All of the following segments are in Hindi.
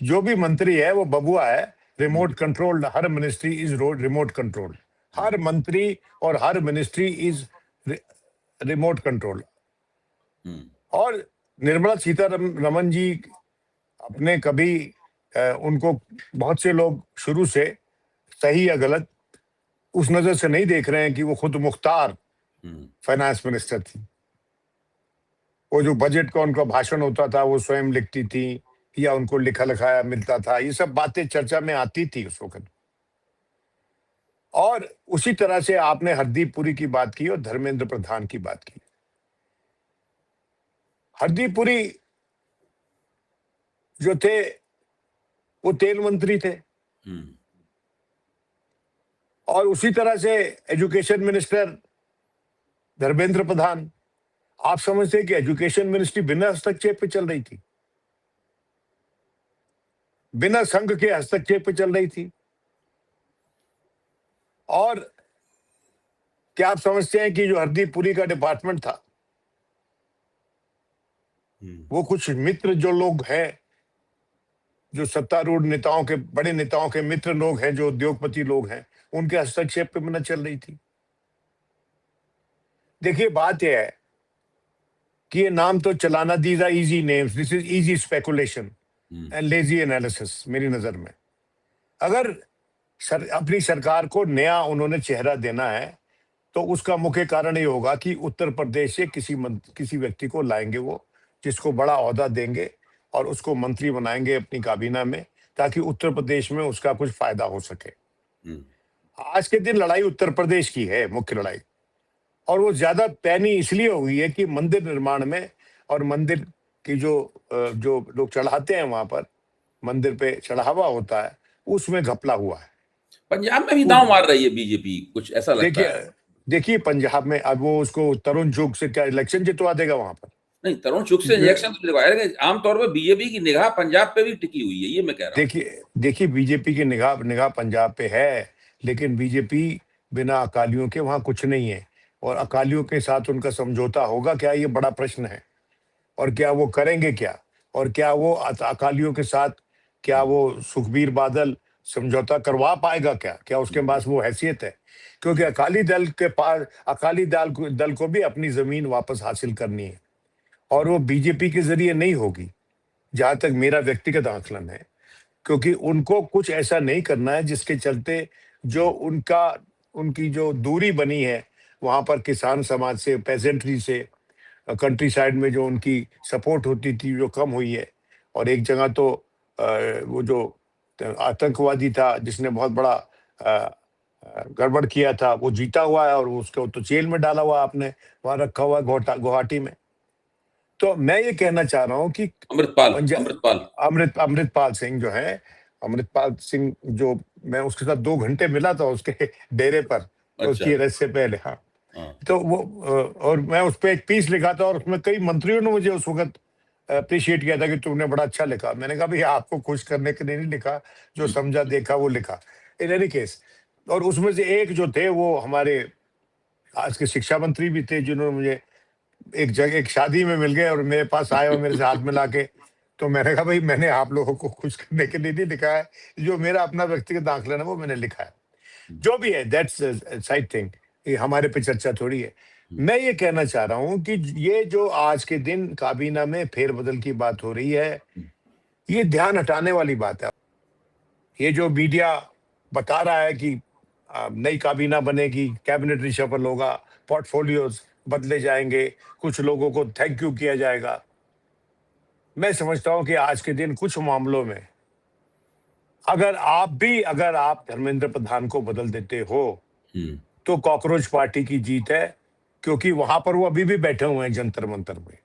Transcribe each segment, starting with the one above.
जो भी मंत्री है वो बबुआ है, रिमोट कंट्रोल्ड, हर मिनिस्ट्री इज रिमोट कंट्रोल्ड, हर मंत्री और हर मिनिस्ट्री इज रिमोट कंट्रोल्ड। और निर्मला सीतारमन जी अपने कभी उनको बहुत से लोग शुरू से सही या गलत उस नजर से नहीं देख रहे हैं कि वो खुद मुख्तार फाइनेंस मिनिस्टर थी। वो जो बजट का उनका भाषण होता था वो स्वयं लिखती थी या उनको लिखा लिखाया मिलता था, ये सब बातें चर्चा में आती थी उस वक्त। और उसी तरह से आपने हरदीप पुरी की बात की और धर्मेंद्र प्रधान की बात की। हरदीप पुरी जो थे वो तेल मंत्री थे, और उसी तरह से एजुकेशन मिनिस्टर धर्मेंद्र प्रधान। आप समझते हैं कि एजुकेशन मिनिस्ट्री बिना हस्तक्षेप पे चल रही थी, बिना संघ के हस्तक्षेप पे चल रही थी? और क्या आप समझते हैं कि जो हरदीप पुरी का डिपार्टमेंट था वो कुछ मित्र जो लोग हैं, जो सत्तारूढ़ नेताओं के, बड़े नेताओं के मित्र लोग हैं, जो उद्योगपति लोग हैं, उनके हस्तक्षेप पे न चल रही थी? देखिए बात यह है कि ये नाम तो चलाना, these are easy names, this is easy speculation and lazy analysis मेरी नजर में। अगर अपनी सरकार को नया उन्होंने चेहरा देना है तो उसका मुख्य कारण ये होगा कि उत्तर प्रदेश से किसी व्यक्ति को लाएंगे वो, जिसको बड़ा ओहदा देंगे और उसको मंत्री बनाएंगे अपनी काबीना में, ताकि उत्तर प्रदेश में उसका कुछ फायदा हो सके। आज के दिन लड़ाई उत्तर प्रदेश की है, मुख्य लड़ाई, और वो ज्यादा पैनी इसलिए हुई है कि मंदिर निर्माण में और मंदिर की जो लोग चढ़ाते हैं वहां पर, मंदिर पे चढ़ावा होता है, उसमें घपला हुआ है। पंजाब में भी दांव मार रही है बीजेपी, कुछ ऐसा लगता है। देखिए पंजाब में अब वो उसको तरुण चुग से क्या इलेक्शन जितवा देगा वहां पर? नहीं, तरुण चुग से इलेक्शन तो जितवाएगा। आमतौर पर बीजेपी की निगाह पंजाब पे भी टिकी हुई है, ये मैं कह रहा हूँ। देखिए बीजेपी की निगाह पंजाब पे है, लेकिन बीजेपी बिना अकालियों के वहां कुछ नहीं है, और अकालियों के साथ उनका समझौता होगा क्या, ये बड़ा प्रश्न है। और क्या वो करेंगे क्या, और क्या वो अकालियों के साथ, क्या वो सुखबीर बादल समझौता करवा पाएगा क्या उसके पास वो हैसियत है? क्योंकि अकाली दल के पास, अकाली दल को भी अपनी जमीन वापस हासिल करनी है, और वो बीजेपी के जरिए नहीं होगी, जहां तक मेरा व्यक्तिगत आकलन है। क्योंकि उनको कुछ ऐसा नहीं करना है जिसके चलते जो उनकी जो दूरी बनी है वहां पर किसान समाज से, पेजेंट्री से, कंट्री साइड में जो उनकी सपोर्ट होती थी जो कम हुई है। और एक जगह तो वो जो आतंकवादी था जिसने बहुत बड़ा गड़बड़ किया था, वो जीता हुआ है और उसको तो जेल में डाला हुआ आपने, वहां रखा हुआ है गुवाहाटी में। तो मैं ये कहना चाह रहा हूँ कि अमृतपाल सिंह जो है, अमृतपाल सिंह जो, मैं उसके साथ 2 घंटे मिला था उसके डेरे पर, अच्छा। उसकी अरेस्ट से पहले। हाँ, तो वो और मैं उस पर एक पीस लिखा था और उसमें कई मंत्रियों ने मुझे उस वक्त अप्रिशिएट किया था कि तुमने बड़ा अच्छा लिखा। मैंने कहा भैया आपको खुश करने के लिए नहीं लिखा, जो समझा देखा वो लिखा, इन एनी केस। और उसमें से एक जो थे वो हमारे आज के शिक्षा मंत्री भी थे, जिन्होंने मुझे एक शादी में मिल गए और मेरे पास आए और मेरे से हाथ मिला के, तो मैंने कहा भाई मैंने आप लोगों को खुश करने के लिए नहीं लिखा है, जो मेरा अपना व्यक्तिगत आकलन है वो मैंने लिखा है। जो भी है दैट्स साइड थिंग, ये हमारे पे चर्चा थोड़ी है। मैं ये कहना चाह रहा हूं कि ये जो आज के दिन काबीना में फेरबदल की बात हो रही है, ये ध्यान हटाने वाली बात है। ये जो मीडिया बता रहा है कि नई काबीना बनेगी, कैबिनेट रिशफल होगा, पोर्टफोलियोज बदले जाएंगे, कुछ लोगों को थैंक यू किया जाएगा, मैं समझता हूं कि आज के दिन कुछ मामलों में अगर आप धर्मेंद्र प्रधान को बदल देते हो तो कॉकरोच पार्टी की जीत है, क्योंकि वहां पर वो अभी भी बैठे हुए हैं जंतर मंतर में।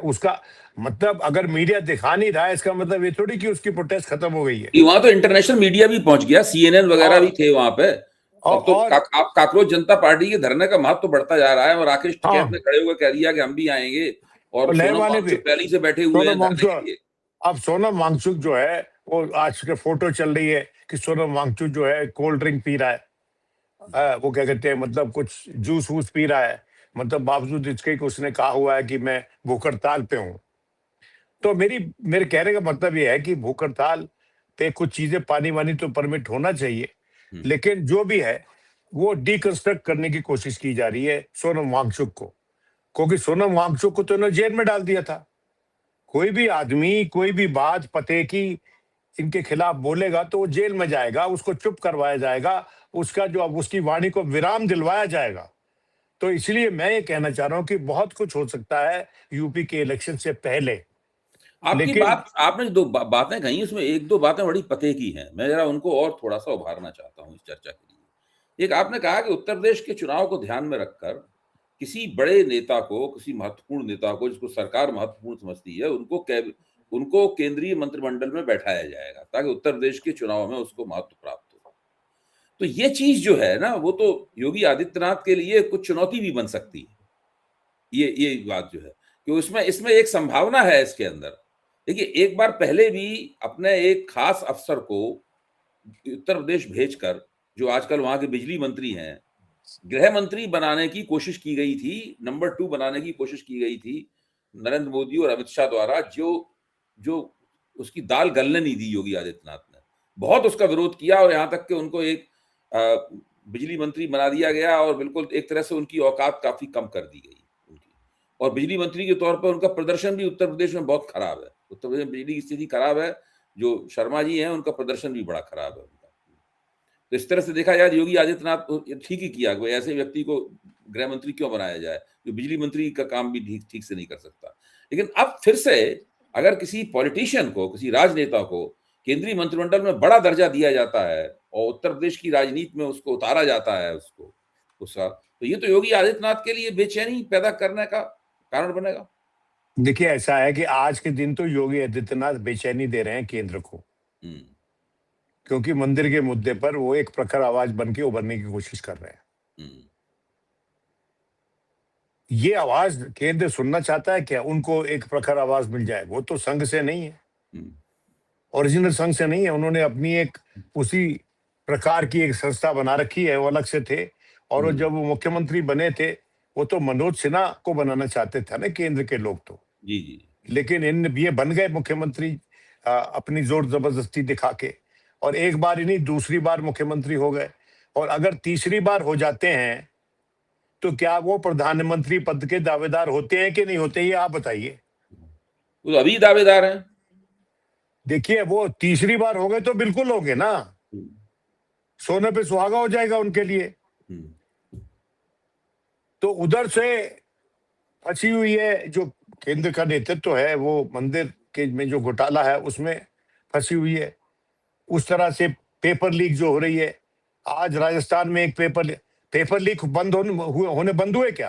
उसका मतलब अगर मीडिया दिखा नहीं रहा है, इसका मतलब ये थोड़ी कि उसकी प्रोटेस्ट खत्म हो गई है। वहां तो इंटरनेशनल मीडिया भी पहुंच गया, CNN वगैरह भी थे वहां पे। अब तो आप काकरोच जनता पार्टी के धरने का महत्व तो बढ़ता जा रहा है, और राकेश टिकैत ने खड़े हुए कह दिया कि हम भी आएंगे, और सोनम वांगचुक पहले से बैठे हुए हैं धरने के लिए। अब सोनम वांगचुक जो है वो आज के फोटो चल रही है कि सोनम वांगचुक जो है कोल्ड ड्रिंक पी रहा है, वो क्या कहते हैं, मतलब कुछ जूस वूस पी रहा है, मतलब बावजूद इसके कि उसने कहा हुआ है कि मैं भूख हड़ताल पे हूं। तो मेरे कहने का मतलब ये है कि भूख हड़ताल पे कुछ चीजें पानी वानी तो परमिट होना चाहिए, लेकिन जो भी है वो डिकंस्ट्रक्ट करने की कोशिश की जा रही है सोनम वांगचुक को, क्योंकि सोनम वांगचुक को तो इन्होंने जेल में डाल दिया था। कोई भी आदमी कोई भी बात पते की इनके खिलाफ बोलेगा तो वो जेल में जाएगा, उसको चुप करवाया जाएगा, उसका जो अब उसकी वाणी को विराम दिलवाया जाएगा। तो इसलिए मैं ये कहना चाह रहा हूं कि बहुत कुछ हो सकता है यूपी के इलेक्शन से पहले। आपकी लेकिन बात, आपने जो बातें कही उसमें एक दो बातें बड़ी पते की हैं, मैं जरा उनको और थोड़ा सा उभारना चाहता हूं इस चर्चा के लिए। एक आपने कहा कि उत्तर प्रदेश के चुनाव को ध्यान में रखकर किसी बड़े नेता को, किसी महत्वपूर्ण नेता को जिसको सरकार महत्वपूर्ण समझती है, उनको केंद्रीय मंत्रिमंडल में बैठाया जाएगा ताकि उत्तर प्रदेश के चुनाव में उसको महत्व प्राप्त हो। तो ये चीज जो है ना, वो तो योगी आदित्यनाथ के लिए कुछ चुनौती भी बन सकती है। ये बात जो है कि उसमें इसमें एक संभावना है इसके अंदर। देखिए, एक बार पहले भी अपने एक खास अफसर को उत्तर प्रदेश भेजकर, जो आजकल वहां के बिजली मंत्री हैं, गृह मंत्री बनाने की कोशिश की गई थी, नंबर 2 बनाने की कोशिश की गई थी नरेंद्र मोदी और अमित शाह द्वारा, जो उसकी दाल गलने नहीं दी योगी आदित्यनाथ ने। बहुत उसका विरोध किया और यहां तक कि उनको एक बिजली मंत्री बना दिया गया और बिल्कुल एक तरह से उनकी औकात काफी कम कर दी गई उनकी। और बिजली मंत्री के तौर पर उनका प्रदर्शन भी उत्तर प्रदेश में बहुत खराब है। उत्तर प्रदेश में बिजली की स्थिति खराब है। जो शर्मा जी हैं, उनका प्रदर्शन भी बड़ा खराब है उनका। तो इस तरह से देखा जाए योगी आदित्यनाथ ठीक ही किया, कोई ऐसे व्यक्ति को गृह मंत्री क्यों बनाया जाए जो बिजली मंत्री का काम भी ठीक से नहीं कर सकता। लेकिन अब फिर से अगर किसी पॉलिटिशियन को, किसी राजनेता को केंद्रीय मंत्रिमंडल में बड़ा दर्जा दिया जाता है और उत्तर प्रदेश की राजनीति में उसको उतारा जाता है उसका, तो ये तो योगी आदित्यनाथ के लिए बेचैनी पैदा करने का कारण बनेगा। देखिए, ऐसा है कि आज के दिन तो योगी आदित्यनाथ बेचैनी दे रहे हैं केंद्र को, क्योंकि मंदिर के मुद्दे पर वो एक प्रखर आवाज बन के उभरने की कोशिश कर रहे हैं। ये आवाज केंद्र सुनना चाहता है क्या? उनको एक प्रखर आवाज मिल जाए, वो तो संघ से नहीं है, ओरिजिनल संघ से नहीं है। उन्होंने अपनी एक उसी प्रकार की एक संस्था बना रखी है, वो अलग से थे। और जब वो मुख्यमंत्री बने थे, वो तो मनोज सिन्हा को बनाना चाहते थे ना केंद्र के लोग तो। जी। लेकिन ये बन गए मुख्यमंत्री अपनी जोर जबरदस्ती दिखा के, और एक बार ही नहीं, दूसरी बार मुख्यमंत्री हो गए। और अगर तीसरी बार हो जाते हैं तो क्या वो प्रधानमंत्री पद के दावेदार होते हैं कि नहीं होते, ये आप बताइए। वो अभी दावेदार हैं। देखिए, वो तीसरी बार हो गए तो बिल्कुल होंगे ना, सोने पे सुहागा हो जाएगा उनके लिए। तो उधर से फंसी हुई है जो केंद्र का नेतृत्व है, वो मंदिर के में जो घोटाला है उसमें फंसी हुई है। उस तरह से पेपर लीक जो हो रही है, आज राजस्थान में एक पेपर लीक बंद होने बंद हुए क्या?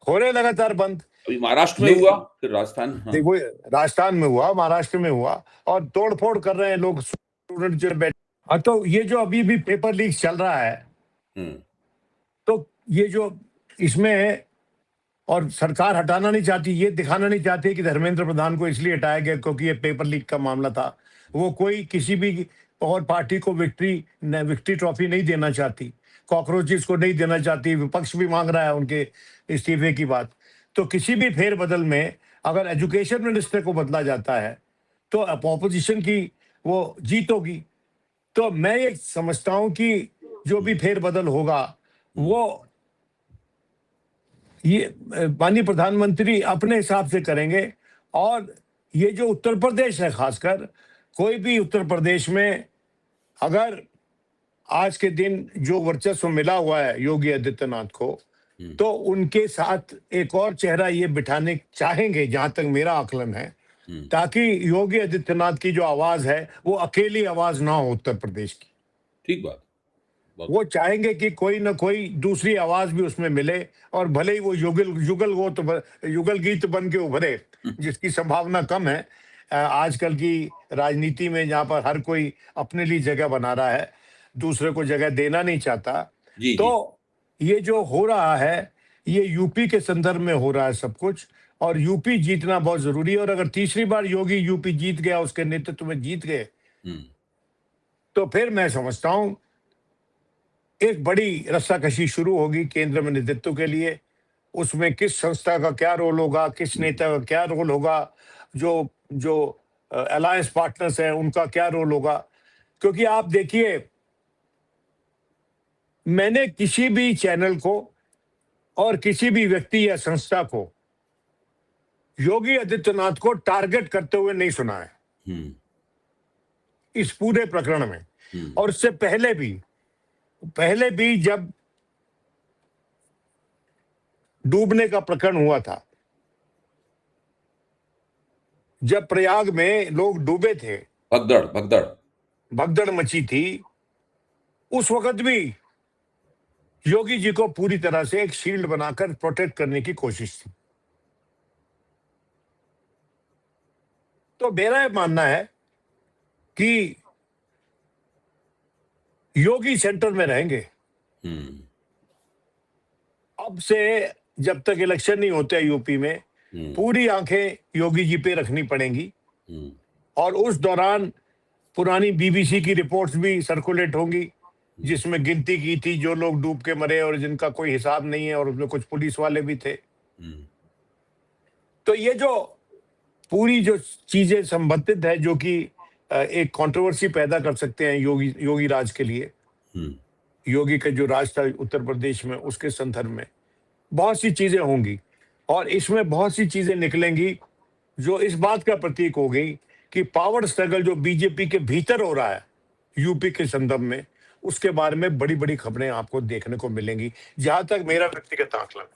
हो रहे लगातार बंद। अभी महाराष्ट्र में हुआ, फिर राजस्थान। देखो, राजस्थान में हुआ, महाराष्ट्र में हुआ, और तोड़फोड़ कर रहे हैं लोग, स्टूडेंट जो बैठे। तो ये जो अभी भी पेपर लीक चल रहा है, तो ये जो इसमें है, और सरकार हटाना नहीं चाहती, ये दिखाना नहीं चाहती कि धर्मेंद्र प्रधान को इसलिए हटाया गया क्योंकि ये पेपर लीक का मामला था। वो कोई किसी भी और पार्टी को विक्ट्री ट्रॉफी नहीं देना चाहती, कॉकरोचेस को नहीं देना चाहती। विपक्ष भी मांग रहा है उनके इस्तीफे की बात। तो किसी भी फेरबदल में अगर एजुकेशन मिनिस्टर को बदला जाता है तो अपोजिशन की वो जीत होगी। तो मैं ये समझता हूं कि जो भी फेरबदल होगा वो ये माननीय प्रधानमंत्री अपने हिसाब से करेंगे। और ये जो उत्तर प्रदेश है, खासकर कोई भी उत्तर प्रदेश में अगर आज के दिन जो वर्चस्व मिला हुआ है योगी आदित्यनाथ को, तो उनके साथ एक और चेहरा ये बिठाने चाहेंगे, जहां तक मेरा आकलन है, ताकि योगी आदित्यनाथ की जो आवाज है वो अकेली आवाज ना हो उत्तर प्रदेश की। ठीक बात। वो चाहेंगे कि कोई ना कोई दूसरी आवाज भी उसमें मिले, और भले ही वो युगल गीत बन के उभरे, जिसकी संभावना कम है आजकल की राजनीति में, जहां पर हर कोई अपने लिए जगह बना रहा है, दूसरे को जगह देना नहीं चाहता। तो ये जो हो रहा है, ये यूपी के संदर्भ में हो रहा है सब कुछ, और यूपी जीतना बहुत जरूरी है। और अगर तीसरी बार योगी यूपी जीत गया, उसके नेतृत्व में जीत गए, तो फिर मैं समझता हूं एक बड़ी रस्साकशी शुरू होगी केंद्र में नेतृत्व के लिए। उसमें किस संस्था का क्या रोल होगा, किस नेता का क्या रोल होगा, जो जो अलायंस पार्टनर्स हैं उनका क्या रोल होगा। क्योंकि आप देखिए, मैंने किसी भी चैनल को और किसी भी व्यक्ति या संस्था को योगी आदित्यनाथ को टारगेट करते हुए नहीं सुना है इस पूरे प्रकरण में। और इससे पहले भी जब डूबने का प्रकरण हुआ था, जब प्रयाग में लोग डूबे थे, भगदड़ मची थी, उस वक्त भी योगी जी को पूरी तरह से एक शील्ड बनाकर प्रोटेक्ट करने की कोशिश थी। तो मेरा यह मानना है कि योगी सेंटर में रहेंगे। अब से जब तक इलेक्शन नहीं होते यूपी में, पूरी आंखें योगी जी पे रखनी पड़ेंगी। और उस दौरान पुरानी बीबीसी की रिपोर्ट्स भी सर्कुलेट होंगी, जिसमें गिनती की थी जो लोग डूब के मरे और जिनका कोई हिसाब नहीं है, और उसमें कुछ पुलिस वाले भी थे। तो ये जो पूरी जो चीजें संबंधित है, जो कि एक कंट्रोवर्सी पैदा कर सकते हैं योगी राज के लिए, योगी का जो राज था उत्तर प्रदेश में, उसके संदर्भ में बहुत सी चीजें होंगी। और इसमें बहुत सी चीजें निकलेंगी जो इस बात का प्रतीक हो गई कि पावर स्ट्रगल जो बीजेपी के भीतर हो रहा है यूपी के संदर्भ में, उसके बारे में बड़ी बड़ी खबरें आपको देखने को मिलेंगी, जहां तक मेरा व्यक्तिगत आंकलन।